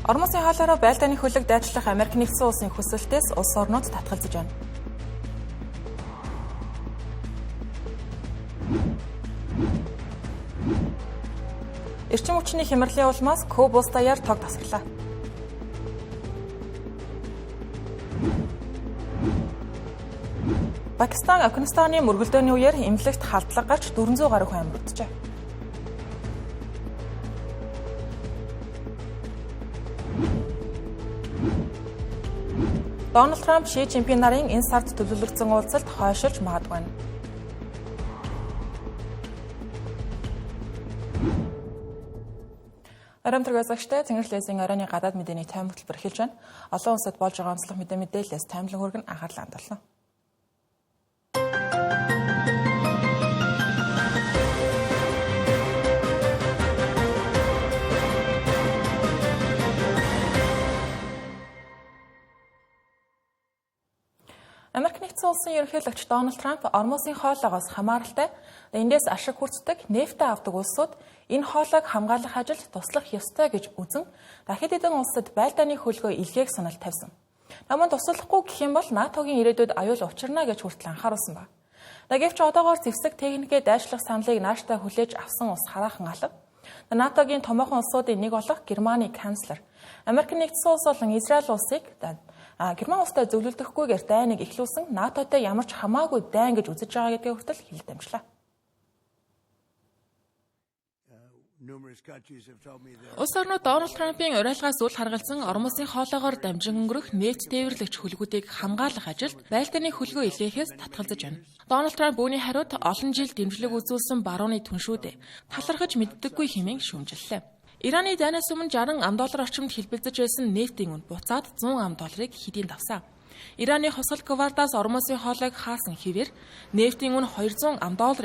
Орон улсын хаалаараа байлдааны хөлөг дайчлах Америк нэгдсэн улсын хүсэлтээс улс орнууд татгалзаж байна. Эрчим хүчний хямралын улмаас Кубус даяар тог тасарлаа. Пакистан Афганистаны мөргөлдөөний үеэр эмнэлэгт халдлага гарч 400 гаруй хүн амьдарчээ. Дональд Трамп Ши Жинпин нарын энэ сард төлөвлөгдсөн уулзалт хойшилж магадгүй байна. Арамтраг азагштай Цэнгэрлэсийн оройн гадаад мэдээний тайм хөтөлбөр эхэлж байна. Олон улсад болж байгаа онцлог мэдээлэлээс таймлан хүргэн анхаарлаа хандуулна. Америк нэгдсэн улсын ерөнхийлөгч Дональд Трамп Орон улсын хоолойгоос хамааралтай эндээс ашиг хүртдэг нефтээ авдаг улсууд энэ хоолойг хамгаалах ажилд туслах ёстой гэж үзэн дахид хэдэн улсад байлдааны хөлгөө илгээх санал тавьсан. Намайг туслахгүй гэх юм бол НАТОгийн ирээдүйд аюул учирна гэж хүртэл анхааруулсан ба. Гэвч одоогоор зэвсэг техникээ дайшлах саналыг нааштай хүлээж авсан улс хараахан алга. НАТОгийн томоохон улсуудын нэг болох Германы канцлер Америк нэгдсэн улс болон Израиль улсыг Герман улстай зөвлөлдөхгүйгээр дайныг эхлүүлсэн НАТОтой ямар ч хамаагүй дайн гэж үзэж байгаа гэдгээ хүртэл хил дамжлаа. Улс орнууд Дональд Трампын уриалгаас үл харгалзан Орон улсын хоолойгоор дамжин өнгөрөх нефт тээвэрлэгч хөлгүүдийг хамгаалах ажилд байлдааны хөлгөө илгээхээс татгалзаж байна. Дональд Трамп үүний хариуд олон жил дэмжлэг үзүүлсэн барууны түншүүдээ талархаж мэддэггүй хэмээн шүүмжиллээ. Ираны дайнаас өмнө $60 орчимд хэлбэлзэж байсан нефтийн үн буцаад $100 хэдийн давсан. Ираны хосгол гвардаас Орон улсын хоолойг хаасан хэвээр нефтийн үн $200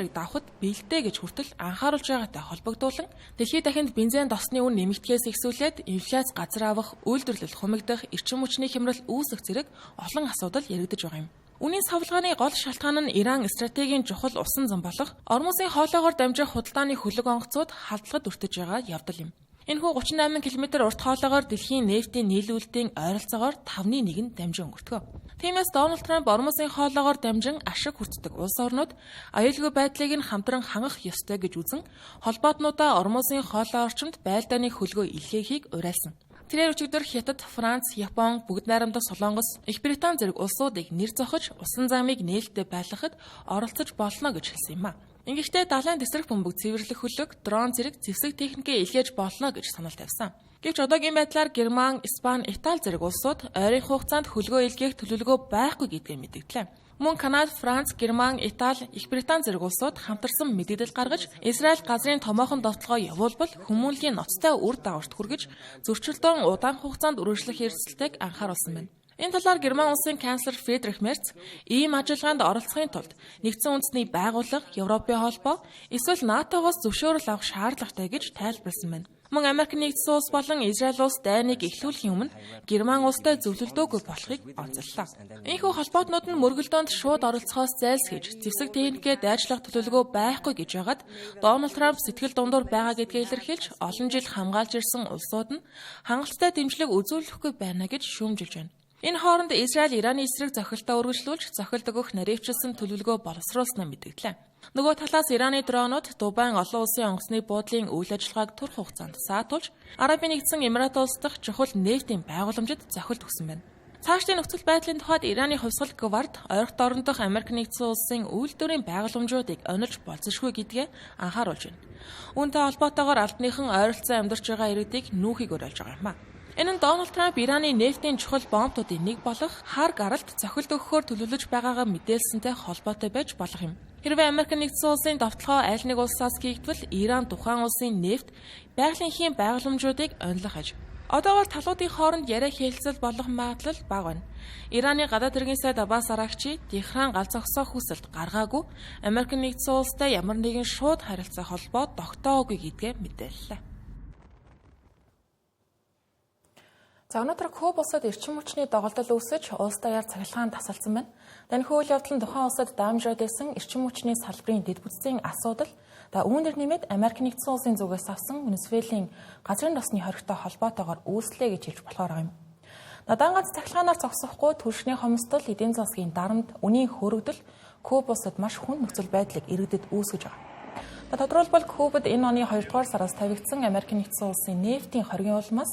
давхад бэлдээ гэж хүртэл анхааруулж байгаатай холбогдуулан дэлхийд дахинд бензин досны үн нэмэгдэхээс ихсүүлээд инфляц газар авах, үйлдвэрлэл хумигдах, эрчим хүчний хямрал үүсэх зэрэг олон асуудал яригдж байгаа юм. Үнийн савлгааны гол шалтгаан нь Иран стратегийн чухал усан зам болох Орон улсын хоолойгоор дамжих худалдааны хөлөг онгоцууд халдлагад өртөж байгаа явдал юм. Энэхүү 38 км урт хоолойгоор дэлхийн нефтийн нийлүүлэлтийн ойролцоогоор 5/1 дамжин өнгөртгөө. Тиймээс Дональд Трамп Орон улсын хоолойгоор дамжин ашиг хүртдэг улс орнууд аюулгүй байдлыг нь хамтран хангах ёстой гэж үзэн холбоотнуудаа Орон улсын хоолой орчимд байлдааны хөлгөө илгээхийг уриалсан. Тэрээр өчигдөр Хятад, Франц, Япон, Бүгд найрамдах Солонгос, Их Британь зэрэг улсуудыг нэр зохиж усан замыг нээлттэй байлгахад оролцож болно гэж хэлсэн юм а. Ингэхдээ далайн тесрэх бөмбөг цэвэрлэх хөлөг, дрон зэрэг зэвсэг техникээ илгээж болно гэж санал тавьсан. Гэвч одоогийн байдлаар Герман, Испани, Итали зэрэг улсууд ойрын хугацаанд хөлгөө илгээх төлөвлөгөө байхгүй гэдгээ мэдгдлээ. Мөн Канада, Франц, Герман, Итали, Их Британь зэрэг улсууд хамтарсан мэдээлэл гаргаж, Израиль газрын томоохон довтлогоо явуулбал хүмүүнлэгийн ноцтой үр дагаварт хүргэж, зөрчилдөөн удаан хугацаанд үргэлжлэх эрсдэлтэйг анхааруулсан байна. Энэ талаар Герман улсын канцлер Фридрих Мерц ийм ажиллагаанд оролцохын тулд нэгдсэн үндэсний байгууллага, Европын холбоо, эсвэл НАТОгоос зөвшөөрөл авах шаардлагатай гэж тайлбарласан байна. Мөн Америк нэгдсэн улс болон Израиль улс дайныг эхлүүлэхийн өмнө Герман улстай зөвлөлдөөгүй болохыг онцоллоо. Энэхүү холбоотнууд нь мөргөлдөөнд шууд оролцохоос зайлсхийж, зэвсэг техникээ дайчлах төлөвлөгөө байхгүй гэж байгаад Дональд Трамп сэтгэл дундуур байгаа гэдгээ илэрхийлж олон жил хамгаалж ирсэн улсууд нь хангалттай дэмжлэг үзүүлэхгүй байна гэж шүүмжилж байна. Энэ хооронд Израиль Ираны эсрэг зохилтоо үргэлжлүүлж, зохилт өгөх нарийвчилсан төлөвлөгөө боловсруулснаа мэдгдлээ. Нөгөө талаас Ираны дронууд Дубайн олон улсын онгоцны буудлын үйл ажиллагааг тур хугацаанд саатуулж, Арабын нэгдсэн Эмират улс дахь чухал нефтийн байгууламжид зохилт өгсөн байна. Цаашдын нөхцөл байдлын тухайд Ираны хувьсгал гвард ойролт орон дахь Америк нэгдсэн улсын үйлдвэрийн байгууламжуудыг онилж болзошгүй гэдгээ анхааруулж байна. Үүнтэй холбоотойгоор албаныхан ойролцоо амьдарч байгаа иргэдийг нүүхийг уриалж байгаа юм а. Энэ нь Дональд Трамп Ираны нефтийн чухал бомбуудын нэг болох хар гаралт зохилт өгөхөөр төлөвлөж байгаагаа мэдээлсэнтэй холбоотой байж болох юм. Хэрвээ Америк нэгдсэн улсын довтлогоо аль нэг улсаас хийгдвэл Иран тухайн улсын нефт байгалийн байгууламжуудыг онилох аж. Одоогоор талуудын хооронд яриа хэлэлцэл болох магадлал бага байна. Ираны гадаад хэргийн сайд Аббас Аракчи Техран гал зогсоох хүсэлт гаргаагүй Америк нэгдсэн улстай ямар нэгэн шууд харилцаа холбоо тогтоогүй гэдгээ мэдээллээ. За өнөөдөр Куб улсад эрчим хүчний доголдол үүсэж улс даяар цахилгаан тасалдсан байна. Энэ үйл явдал нь тухайн улсад дамжаад байсан эрчим хүчний салбарын дэд бүтцийн асуудал үүнээр нэмээд Америк нэгдсэн улсын зүгээс авсан Венесуелийн газрын досны хоригтой холбоотойгоор үүслээ гэж хэлж болохоор юм. Надан ганц цахилгаанаар зогсохгүй түлшний хомсдол эдийн засгийн дарамт үнийн хөрөгдөл Куб улсад маш хүнд нөхцөл байдлыг иргэдэд үүсгэж байгаа. Тодорхойлбол Кубад энэ оны 2 дугаар сараас тавигдсан Америк нэгдсэн улсын нефтийн хоригын улмаас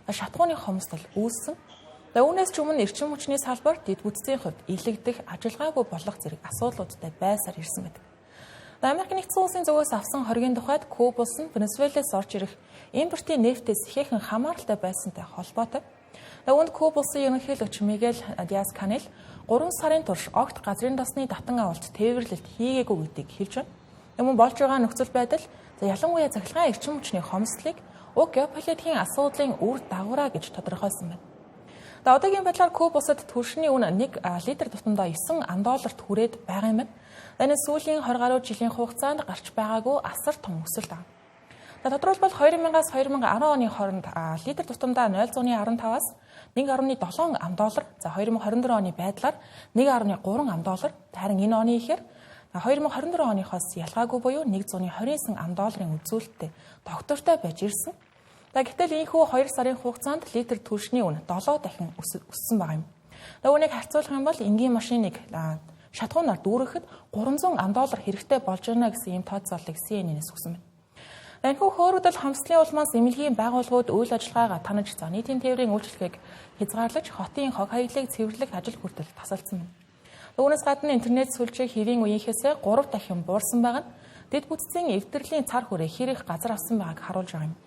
шатхууны хомсдол үүссэн. Үүнээс ч өмнө эрчим хүчний салбарт дэд бүтцийн хувьд илэгдэх ажилгаагүй болох зэрэг асуудлуудтай байсаар ирсэн байдаг. Америк нэгдсэн улсын зүгээс авсан хоригийн тухайд Куб улс нь Венесуелээс орж ирэх импортын нефтээс ихээхэн хамааралтай байсантай холбоотой. Үүнд Куб улсын ерөнхийлөгч Мигель Диас-Канел 3 сарын турш огт газрын досны татан авалт тээвэрлэлт хийгээгүй гэдгийг хэлж байна. Өмнө болж байгаа нөхцөл байдал ялангуяа цахилгаан эрчим хүчний хомсдлыг уг геополитикийн асуудлын үр дагавраа гэж тодорхойлсон байна. Одоогийн байдлаар Куб улсад түлшний үн 1 литр тутамдаа $9 хүрээд байгаа юм байна. Энэ сүүлийн 20 гаруй жилийн хугацаанд гарч байгаагүй асар том өсөлт аа. Тодорхойлбол 2000-аас 2010 оны хооронд литр тутамдаа $0.15-аас $1.7, за 2024 оны байдлаар $1.3. Харин энэ оны ихээр 2024 оныхоос ялгаагүй буюу $129 үзүүлэлттэй тогтвортой байж ирсэн. Гэтэл ийхүү 2 сарын хугацаанд литр түлшний үн 7 дахин өссөн байгаа юм. Үүнийг харьцуулах юм бол энгийн машиныг шатхуунаар дүүрэхэд $300 хэрэгтэй болж байна гэсэн ийм тооцооллыг CNN-ээс өгсөн байна. Энэхүү хөөрөгдөл хомсдлын улмаас эмнэлгийн байгууллагууд үйл ажиллагаагаа танаж нийтийн тээврийн үйлчлэгийг хязгаарлаж хотын хог хаягдлыг цэвэрлэх ажил хүртэл тасалдсан байна. Үүнээс гадна интернет сүлжээ хэвийн үеийнхээсээ 3 дахин буурсан байгаа нь дэд бүтцийн эвдэрлийн цар хүрээ хэрэг газар авсан байгааг харуулж байгаа юм.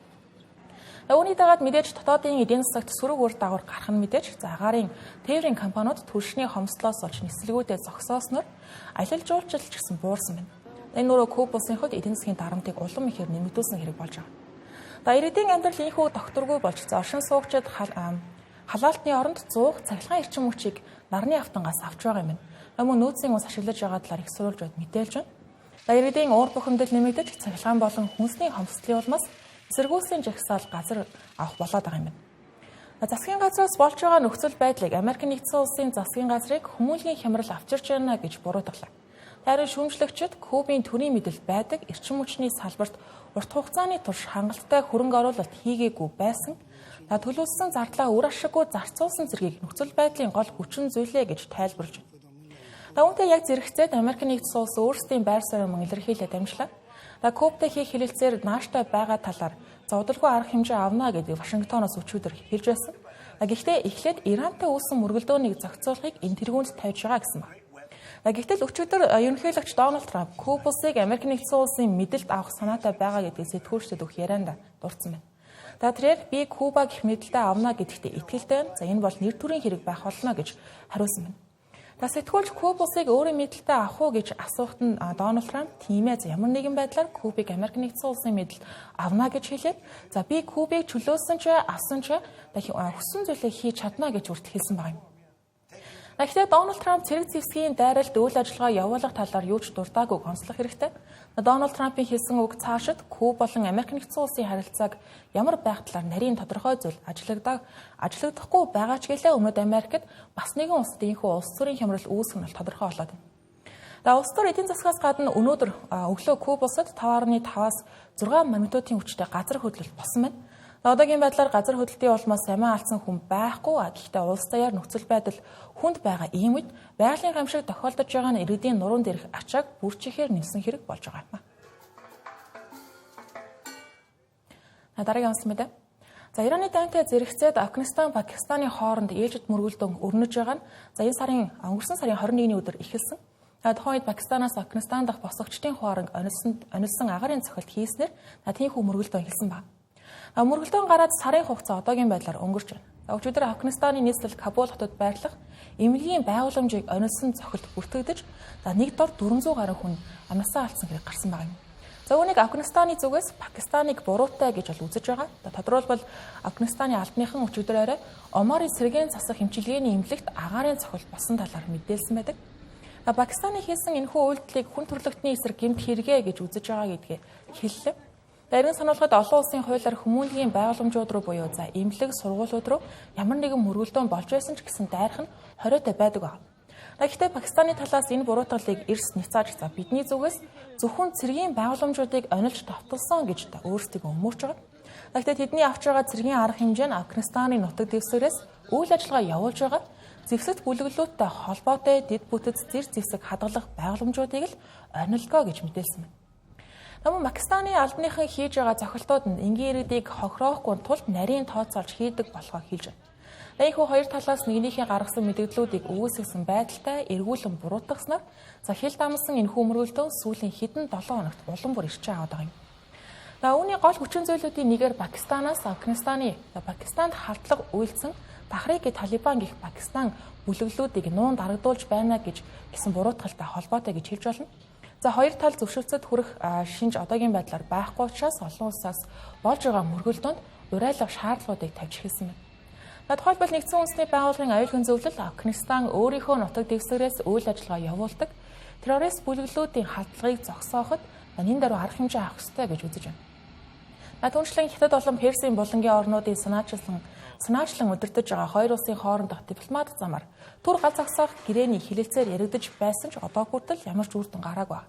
Үүний дагаад мэдээж дотоодын эдийн засагт сөрөг үр дагавар гарах нь мэдээж агаарын тээврийн компаниуд түлшний хомсдлоос олж нислэгүүдээ зогсоосноор аялал жуулчлал ч гэсэн буурсан байна. Энэ нөрөө Куб улсын хувьд эдийн засгийн дарамтыг улам ихээр нэмэгдүүлсэн хэрэг болж байгаа. Иргэдийн амьдрал ийхүү докторгүй болж оршин суугчид халаалтны оронд 100 цахилгаан эрчим хүчийг нарны автангаас авч байгаа юм. Мөн нөөцийн ус ашиглаж байгаа талаар их сурвалж бод мэдээлж байна. Иргэдийн уур бухимдал нэмэгдэж цахилгаан болон хүнсний хомсдлын улмаас эсэргүүцлийн жагсаал газар авах болоод байгаа юм. Засгийн газраас болж байгаа нөхцөл байдлыг Америк нэгдсэн улсын засгийн газрыг хүмүүнлэгийн хямрал авчирч байна гэж буруутгалаа. Харин шүүмжлэгчид Кубын төрийн мэдэл байдаг эрчим хүчний салбарт урт хугацааны турш хангалттай хөрөнгө оруулалт хийгээгүй байсан. Төлөвлөсөн зардлаа үр ашиггүй зарцуулсан зэргийг нөхцөл байдлын гол хүчин зүйлээ гэж тайлбарлаж байна. Үүнтэй яг зэрэгцээд Америк нэгдсэн улс өөрсдийн байр суурь мөн илэрхийлээд амжлаа. Кубтай хийх хэлэлцээр нааштай байгаа талаар зовдолгүй арга хэмжээ авна гэдэг Вашингтоноос өчигдөр хэлж байсан. Гэхдээ эхлээд Ирантай үүссэн мөргөлдөөнийг зохицуулахыг энэ тэргуунд тавьж байгаа гэсэн байна. Гэтэл өчигдөр ерөнхийлөгч Дональд Трамп Куб улсыг Америк нэгдсэн улсын мэдэлд авах санаатай байгаа гэдгийг сэтгүүлчдэд өгөх ярианд дурдсан байна. Тэрээр би Куба гэх мэдэлдээ авна гэдэгт итгэлтэй байна. Энэ бол нэр төрийн хэрэг байх болно гэж хариулсан байна. Сэтгүүлч Куб улсыг өөрийн мэдэлдээ авах уу гэж асуухад нь Дональд Трамп тийм ээ ямар нэгэн байдлаар Кубыг Америк нэгдсэн улсын мэдэлд авна гэж хэлээд би Кубыг чөлөөсөн ч авсан ч хүссэн зүйлээ хийж чадна гэж үрд хэлсэн байна. Гэхдээ Дональд Трамп цэрэг зэвсгийн дайралд үйл ажиллагаа явуулах талаар юу ч дуртаагүй онцлох хэрэгтэй. Дональд Трампын хэлсэн үг цаашид Куб болон Америк нэгдсэн улсын харилцааг ямар байх талаар нарийн тодорхой зүйл ажиллагдахгүй байгаа ч гэлээ Өмнөд Америкт бас нэгэн улсад ийхүү улс төрийн хямрал үүсэх нь тодорхой болоод байна. Улс төр эдийн засгаас гадна өнөөдөр өглөө Куб улсад 5.5-аас 6 магнитудын хүчтэй газар хөдлөлт болсон байна. Одоогийн байдлаар газар хөдлөлтийн улмаас амиа алдсан хүн байхгүй. Гэхдээ улс даяар нөхцөл байдал хүнд байгаа ийм үед байгалийн гамшиг тохиолдож байгаа нь иргэдийн нуруунд ирэх ачааг бүрчихээр нэмсэн хэрэг болж байгаа юм. Дараагийн онц мэдээ. Ираны дайнтай зэрэгцээд Афганистан, Пакистаны хооронд ээлжид мөргөлдөөн өрнөж байгаа нь өнгөрсөн сарын 21-ний өдөр эхэлсэн. Тухайн үед Пакистанаас Афганистан дахь босгогчдын хуаран онилсон агаарын цохилт хийснээр тийхүү мөргөлдөөн эхэлсэн байна. Мөргөлдөөн гараад сарын хугацаа одоогийн байдлаар өнгөрч байна. Өчигдөр Афганистаны нийслэл Кабул хотод байрлах эмнэлгийн байгууламжийг онилсон цохилт бүртгэгдэж нэг дор 400 гаруй хүн амнасаа алдсан хэрэг гарсан байна. Үүнийг Афганистаны зүгээс Пакистаныг буруутай гэж үзэж байгаа. Тодорхойлбол Афганистаны албаныхан өчигдөр орой Омарын сэргээн засах эмчилгээний эмнэлэгт агаарын цохилт болсон талаар мэдээлсэн байдаг. Пакистаны хийсэн энэхүү үйлдэлийг хүн төрөлхтний эсрэг гэмт хэрэгэ гэж үзэж байгаа гэдгээ хэллээ. Дарин сануулгад олон улсын хуулиар хүмүүнлэгийн байгууламжууд руу буюу эмнэлэг, сургуулиуд руу ямар нэгэн мөргөлдөөн болж байсан ч гэсэн дайрах нь хориотой байдаг байна. Гэхдээ Пакистаны талаас энэ буруутгалыг эрс няцааж бидний зүгээс зөвхөн цэргийн байгууламжуудыг онилж давталсан гэж өөрсдөө өмөрч байгаа. Гэхдээ тэдний авч байгаа цэргийн арга хэмжээ нь Афганистаны нутаг дэвсгэрээс үйл ажиллагаа явуулж байгаа зэвсэгт бүлэглүүдтэй холбоотой дэд бүтэц зэрэг зэвсэг хадгалах байгууламжуудыг л онилгоо гэж мэдээлсэн байна. Намун Пакистаны албаныхан хийж байгаа зохилтууд нь энгийн иргэдийг хохироохгүй тулд нарийн тооцоолж хийдэг болохоо хэлж байна. Энэхүү хоёр талаас нэгнийхээ гаргасан мэдээллүүдийг үүсгэсэн байдалтай эргүүлэн буруутгаснаар хил дамсан энэхүү мөргөлдөөн сүүлийн хэдэн 7 хоногт улам бүр ирчээ аваад байгаа юм. Үүний гол хүчин зүйлүүдийн нэгээр Пакистанаас Пакистанд халдлага үйлдсэн Тахрик-и Талибан гэх Пакистан бүлэглүүдийг нуун дарагдуулж байна гэсэн буруутгалтай холбоотой гэж хэлж болно. Хоёр тал зөвшөөрлөд хүрэх шинж одоогийн байдлаар байхгүй учраас олон улсаас болж байгаа мөргөлдөөнд урайлах шаардлагуудыг тавьж эхэлсэн байна. Тухайлбал Нэгдсэн үндэсний байгууллагын аюулгүй зөвлөл Афганистан өөрийнхөө нутаг дэвсгэрээс үйл ажиллагаа явуулдаг террорист бүлэглүүдийн халдлагыг зогсооход энэ даруй арга хэмжээ авах ёстой гэж үзэж байна. Түүнчлэн Хятад болон Персийн булангийн орнуудын санаачлан удирдах байгаа хоёр улсын хоорондох дипломат замаар түр гал загсаах гэрээний хилэлцээр яригдж байсан ч одоо хүртэл ямар ч үр дүн гараагүй.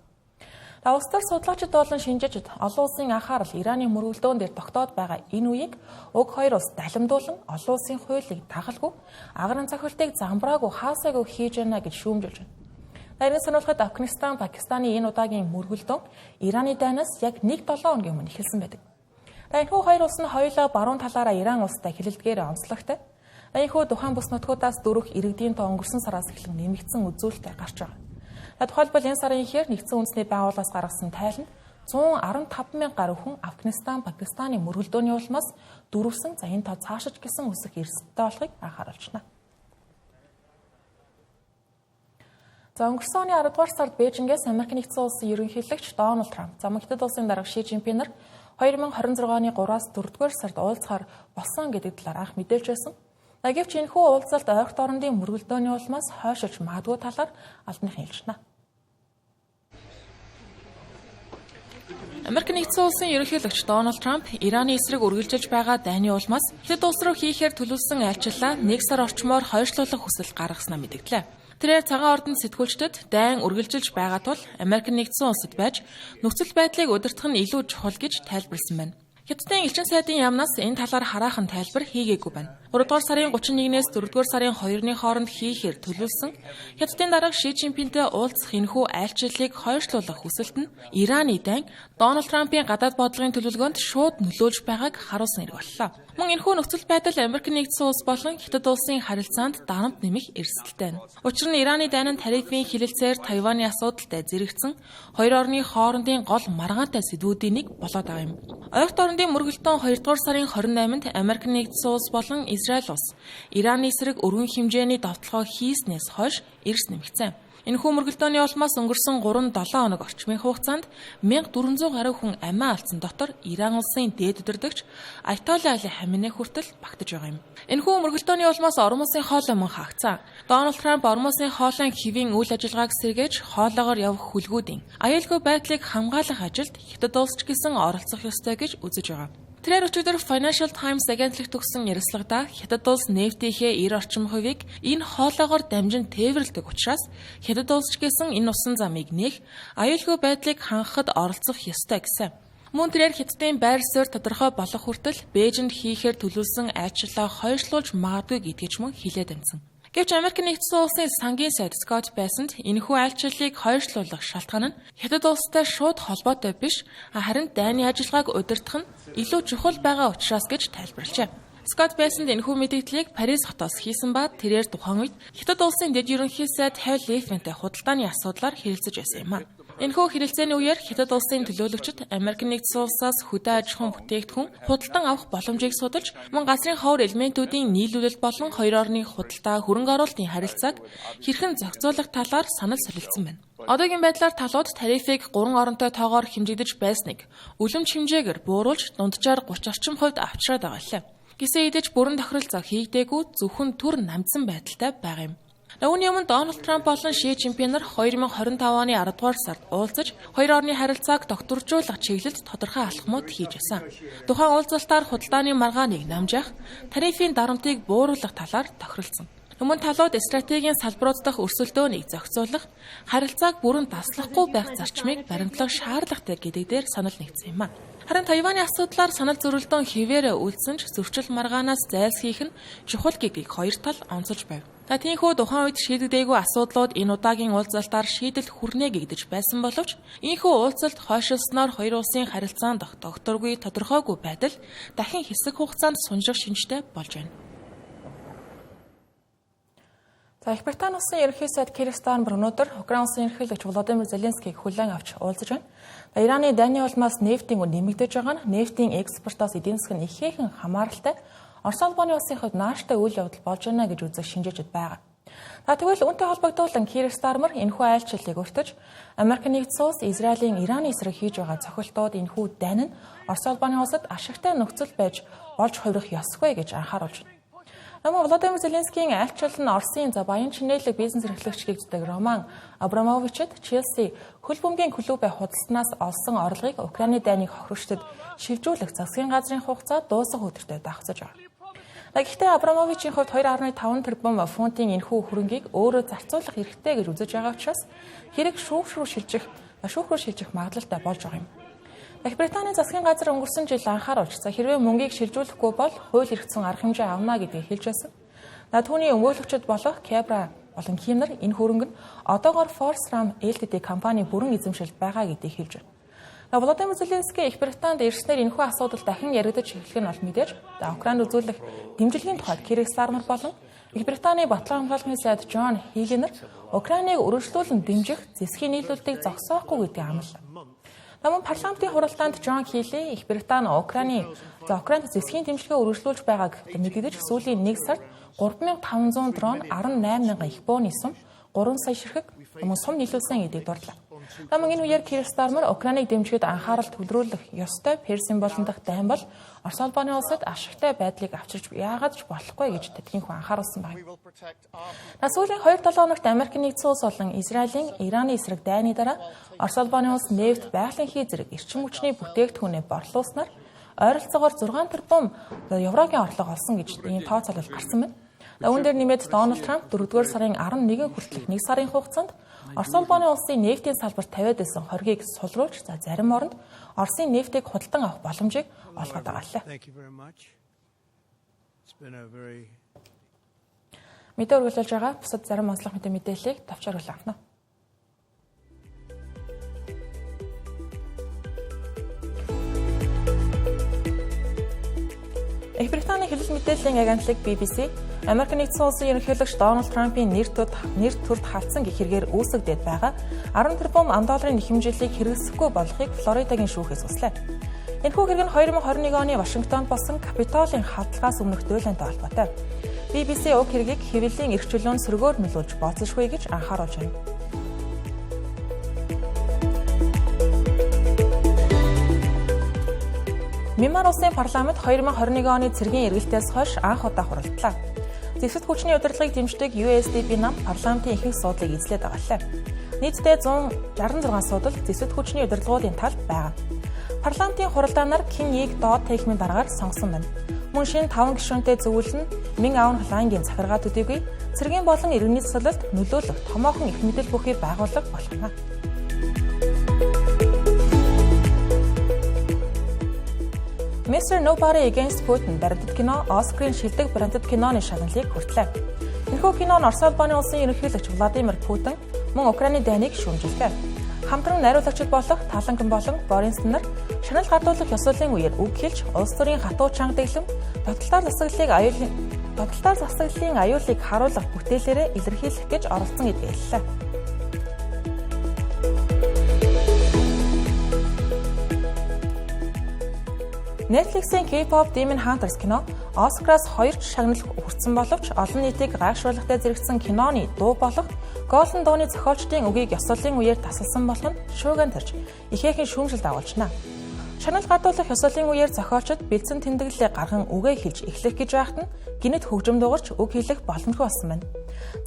Улс төр судлаачид болон шинжээчид олон улсын анхаарал Ираны мөргөлдөөн дээр тогтоод байгаа энэ үеийг уг хоёр улс далимдуулан олон улсын хуулийг дагалгүй агрын цохилтыг замбраагүй хаасаагүй хийж байна гэж шүүмжилж байна. Дарин сануулгад Афганистан, Пакистаны энэ удаагийн мөргөлдөөн Ираны дайнаас яг 1-7 хоногийн өмнө эхэлсэн байдаг. Энэхүү хоёр улс нь хоёулаа баруун талаараа Иран улстай хилэлдгээр онцлогтой. Энэхүү Духан бүс нутгуудаас дөрөх иргэдийн тоо өнгөрсөн сараас эхлэн нэмэгдсэн үзүүлэлтээр гарч байгаа. Тухайлбал энэ сарын ихээр Нэгдсэн үндэсний байгууллагаас гаргасан тайланд 115,000 гаруй хүн Афганистан, Пакистаны мөргөлдөөний улмаас дөрвсөн. Энэ тоо цаашиж гисэн өсөх эрсдэлтэй болохыг анхааруулж байна. Өнгөрсөн оны 10 дугаар сард Бээжингээс Америк нэгдсэн улсын ерөнхийлөгч Дональд Трамп, Хятад улсын дарга Ши Жинпин нар 2026 оны 3-аас 4-р сард уулзахаар болсон гэдэг талаар анх мэдээлж байсан. Гэвч энэхүү уулзалт ойролт орондын мөргөлдөөний улмаас хойшилж магадгүй талаар албаныхан хэлж байна. Америк нэгдсэн улсын ерөнхийлөгч Дональд Трамп Ираны эсрэг үргэлжилж байгаа дайны улмаас Хятад улс руу хийхээр төлөвлөсөн айлчлалаа 1 сар орчмоор хойшлуулах хүсэл гаргаснаа мэдгдлээ. Тэрээр цагаан ордонд сэтгүүлчдэд дайн үргэлжилж байгаа тул Америк нэгдсэн улсад байж нөхцөл байдлыг удирдах нь илүү чухал гэж тайлбарласан байна. Хятадын элчин сайдын яамнаас энэ талаар хараахан тайлбар хийгээгүй байна. 3 дугаар сарын 31-ээс 4 дугаар сарын 2-ны хооронд хийхээр төлөвлөсөн Хятадын дарга Ши Жинпинтэй уулзах энэхүү айлчлалыг хойшлуулах хүсэлт нь Ираны дайн Дональд Трампын гадаад бодлогын төлөвлөгөөнд шууд нөлөөлж байгааг харуулсан хэрэг боллоо. Мөн энэхүү нөхцөл байдал Америк нэгдсэн улс болон Хятад улсын харилцаанд дарамт нэмэх эрсдэлтэй байна. Учир нь Ираны дайн нь тарифын хилэлцээр Тайваны асуудалтай зэрэгцсэн хоёр орны хоорондын гол маргаантай сэдвүүдийн нэг болоод байгаа юм. Ойролт орондын мөргөлдөөн 2 дугаар сарын 28-нд Америк нэгдсэн улс болон Израиль улс Ираны эсрэг өргөн хэмжээний давталгаа хийснээс хойш эрс нэмэгдсэн. Энэхүү мөргөлдөөний улмаас өнгөрсөн 3-7 хоног орчмын хугацаанд 1400 гаруй хүн амиа алдсан дотор Иран улсын дээд удирдагч Аятолла Али Хаменей хүртэл багтаж байгаа юм. Энэхүү мөргөлдөөний улмаас орон улсын хоолой мөн хаагцсан. Дональд Трамп орон улсын хоолойн хэвийн үйл ажиллагааг сэргээж хоолоогоор явах хүлгүүдийн аюулгүй байдлыг хамгаалах ажилд Хятад улс ч гэсэн оролцох ёстой гэж үзэж байгаа. Тэрээр өчигдөр Financial Times агентлагт өгсөн ярилцлагада Хятад улс нефтийнхээ 90 орчим хувийг энэ хоолоогоор дамжин тээвэрлэдэг учраас Хятад улс ч гэсэн энэ усан замыг нээх аюулгүй байдлыг хангахад оролцох ёстой гэсэн. Мөн тэрээр Хятадын байр суурь тодорхой болох хүртэл Бээжинд хийхээр төлөвлөсөн айлчлалаа хойшлуулж магадгүй гэдгийг мөн хэлээд амьсан. Гэвч Америк нэгдсэн улсын сангийн сайд Scott Bessent энэхүү айлчлалыг хойшлуулах шалтгаан нь Хятад улстай шууд холбоотой биш, харин дайны ажиллагааг удирдах нь илүү чухал байгаа учраас гэж тайлбарлажээ. Scott Bessent энэхүү мэдээллийг Парис хотоос хийсэн ба тэрээр тухайн үед Хятад улсын дэд ерөнхий сайд Хавь Лифентэй худалдааны асуудлаар хэлэлцэж байсан юм а. Энэхүү хэрэлцээний үеэр Хятад улсын төлөөлөгчид Америк нэгдсэн улсаас хөдөө аж ахуйн бүтээгдэхүүн худалдан авах боломжийг судалж, мөн газрын ховор элементүүдийн нийлүүлэлт болон хоёр орны худалдаа хөрөнгө оруулалтын харилцааг хэрхэн зохицуулах талаар санал солилцсон байна. Одоогийн байдлаар талууд тарифыг 3 оронтой тоогоор хэмжигдэж байсныг үлэмж хэмжээгээр бууруулж дунджаар 30 орчим хувьд авчраад байгаа лээ. Гисэн идэж бүрэн тохиролцоо хийгдээгүй зөвхөн түр намдсан байдалтай байгаа юм. Үүний өмнө Дональд Трамп болон Ши Жинпин нар 2025 оны 10 дугаар сард уулзаж хоёр орны харилцааг докторжуулах чиглэлд тодорхой алхмууд хийж байсан. Тухайн уулзалтаар худалдааны маргааныг намжаах, тарифын дарамтыг бууруулах талаар тохиролцсон. Өмнө талууд стратегийн салбарууд дахь өрсөлдөөнийг зохицуулах, харилцааг бүрэн таслахгүй байх зарчмыг баримтлах шаардлагатай гэдэг дээр санал нэгдсэн юм а. Харин Тайваны асуудлаар санал зөрөлдөөн хэвээр үйлдсэн ч зөрчил маргаанаас зайлсхийх нь чухал гэдгийг хоёр тал онцолж байв. Тиймээс тухайн үед шийдэгдээгүй асуудлууд энэ удаагийн уулзалтаар шийдэл хүрнэ гэгдэж байсан боловч ийхүү уулзалт хойшилсноор хоёр улсын харилцаанд докторгүй тодорхойгүй байдал дахин хэсэг хугацаанд сунжих шинжтэй болж байна. Их Британи улсын ерөнхий сайд Кир Стармер өнөөдөр Украин улсын ерөнхийлөгч Володимир Зеленскийг хүлээн авч уулзаж байна. Ираны дайны улмаас нефтийн үн нэмэгдэж байгаа нь нефтийн экспортоос эдийн засаг нь ихээхэн хамааралтай Орос улбаны улсын хувьд нааштай үйл явдал болж байна гэж үзэх шинжээчд байгаа. Тэгвэл үүнтэй холбогдуулан Кир Стармер энэхүү айлчлалыг өртөж Америк нэгдсэн улс Израилийн Ираны эсрэг хийж байгаа цохилтууд энэхүү дайн нь Орос улбаны улсад ашигтай нөхцөл болж хувирах ёсгүй гэж анхааруулж байна. Володимир Зеленскийн айлчлал нь Оросын баян чинээлэг бизнес эрхлэгч гэгддэг Роман Абрамовичд Челси хөл бөмбөгийн клубын худалдаанаас олсон орлогыг Украины дайныг хохирогчдод шилжүүлэх засгийн газрын хугацаа дуусах өдөртөө давхцаж байгаа. Гэхдээ Абрамовичийн хувьд 2.5 тэрбум фунтын энэхүү хөрөнгийг өөрөө зарцуулах эрхтэй гэж үзэж байгаа учраас хэрэг шүүх рүү шилжих магадлалтай болж байгаа юм. Их Британий засгийн газар өнгөрсөн жил анхааруулж хэрвээ мөнгийг шилжүүлэхгүй бол хууль эрхцэн арга хэмжээ авна гэдгийг хэлж байсан. Түүний өмгөөлөгчд болох Кебра болон Ким нар энэ хөрөнгө нь одоогоор Forsram Ltd компани бүрэн эзэмшилд байгаа гэдгийг хэлж байна. Володимир Зеленский Их Британд ирснээр энэхүү асуудал дахин яригдаж эхлэх нь бол мэдээж Украинд үзүүлэх дэмжлэгийн тухайд Кир Стармер болон Их Британий батлан хамгааллын сайд Джон Хиги нар Украиныг өргөжлүүлэн дэмжих зэсгийн нийлүүлэлтийг зогсоохгүй гэдгийг амлав. Намун парламентын хуралдаанд Джон Хилли Их Британи Украинд зэсгийн дэмжлэгээ өргөжлүүлж байгааг мэдэгдэж сүүлийн 1 сард 3500 дрон 18,000 их бөөний сум 3 сая ширхэг сум нийлүүлсэн гэдгийг дурдлаа. Намун энэ үеэр Кир Стармер Украиныг дэмжихэд анхаарал төвлөрүүлэх ёстой Персийн болон дахь дайн бол Орос улбаны улсад ашигтай байдлыг авчирч яагаад ч болохгүй гэж тэдгийнхүү анхааруулсан байна. Сүүлийн 2-7 хоногт Америк нэгдсэн улс болон Израилийн Ираны эсрэг дайны дараа Орос улбаны улс нефт, байгалийн зэрэг эрчим хүчний бүтээгдэхүүнээ борлуулснаар ойролцоогоор 6 тэрбум еврогийн орлого олсон гэж ийм тооцоолол гарсан байна. Үүн дээр нэмээд Дональд Трамп 4-р сарын 11 хүртэлх 1 сарын хугацаанд Орос улбаны улсын нефтийн салбарт тавиад байсан хоргийг сулруулж зарим оронд Оросын нефтийг худалдан авах боломжийг олгоод байгаа лээ. Мэдээ үргэлжлүүлж байгаа бусад зарим онцлог мэдээллийг товчоор хүлээн авна. Их Британий хэлэл мэдээллийн агентлаг BBC Америк нэгдсэн улсын ерөнхийлөгч Дональд Трампын нэр төрд хавцсан гэх хэрэгээр үүсгдэд байгаа 10 тэрбум $10 нэхэмжлэлийг хэрэглэхгүй болохыг Флоридагийн шүүхээс хүслээ. Энэхүү хэрэг нь 2021 оны Вашингтонд болсон Капитолийн хавтлагаас өмнөх дөөлөнтэй холбоотой. BBC уг хэргийг хэвлэлийн эрх чөлөөнд сөргөөр нөлөөлж бооцолшгүй гэж анхааруулж байна. Мьянмар улсын парламент 2021 оны цэргийн эргэлтээс хойш анх удаа хуралдлаа. Зэвсэг хүчний удирдлагыг дэмждэг USDP нам парламентын ихэнх суудлыг эзлээд байгаа лээ. Нийтдээ 166 судал зэвсэг хүчний удирдлагуудын талд байгаа. Парламентын хуралдаанаар Кин Иг доод техникийн дараагаар сонгосон байна. Мөн шинэ 5 гишүүнтэй зөвлөл нь Мин Аун Хлангийн захиргаа төдийгүй цэргийн болон иргэний засаглалд нөлөөлөх томоохон их мэдэл бүхий байгууллага болгоно. Mr. Nobody Against Putin брендд кино Оскарын шилдэг брендд киноны шагналыг хүртлээ. Энэхүү кино нь Орос улбаны улсын ерөнхийлөгч Владимир Путин мөн Украины дайныг шүүмжиллээ. Хамтран найруулагчид болох Таланган болон Боринсон нар шанал гардуулах ёслолын үеэр үг хэлж улс төрийн хатуу чанга дэглэм тогтолцоор засаглалын аюулыг харуулах бүтээлээрээ илэрхийлэх гэж оролцсон гэдгийг хэллээ. Netflix-ийн K-pop Demon Hunters кино Оскараас 2 шагнал хүртсэн боловч олон нийтийг гайхшруулахтай зэрэгцсэн киноны дуу болох Golden дууны зохиолчдын үгийг ёслолын үеэр тасалсан болох нь шуугиан тарж ихээхэн шүүмжилт агуулжна. Шанал гадуулах ёслолын үеэр зохиолчид бэлдсэн тэмдэглэлээ гарган үгээ хэлж эхлэх гэж байхад нь гинэт хөгжим дуурч үг хэлэх боломжгүй болсон байна.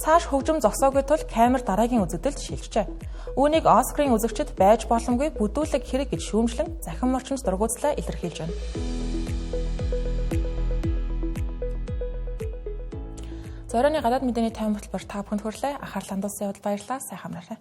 Цааш хөгжим зогсоогүй тул камер дараагийн үзэгдэлд шилжжээ. Үүнийг Оскарын үзэгчид байж боломгүй бүдүүлэг хэрэг гэж шүүмжлэн захин орчинд дургуутслаа илэрхийлж байна. Зорионы гадаад мэдээний тайм хөтөлбөр та бүхэнд хүрэлээ. Анхаарлаа хандуулсан явдал баярлалаа. Сайн хамраарай.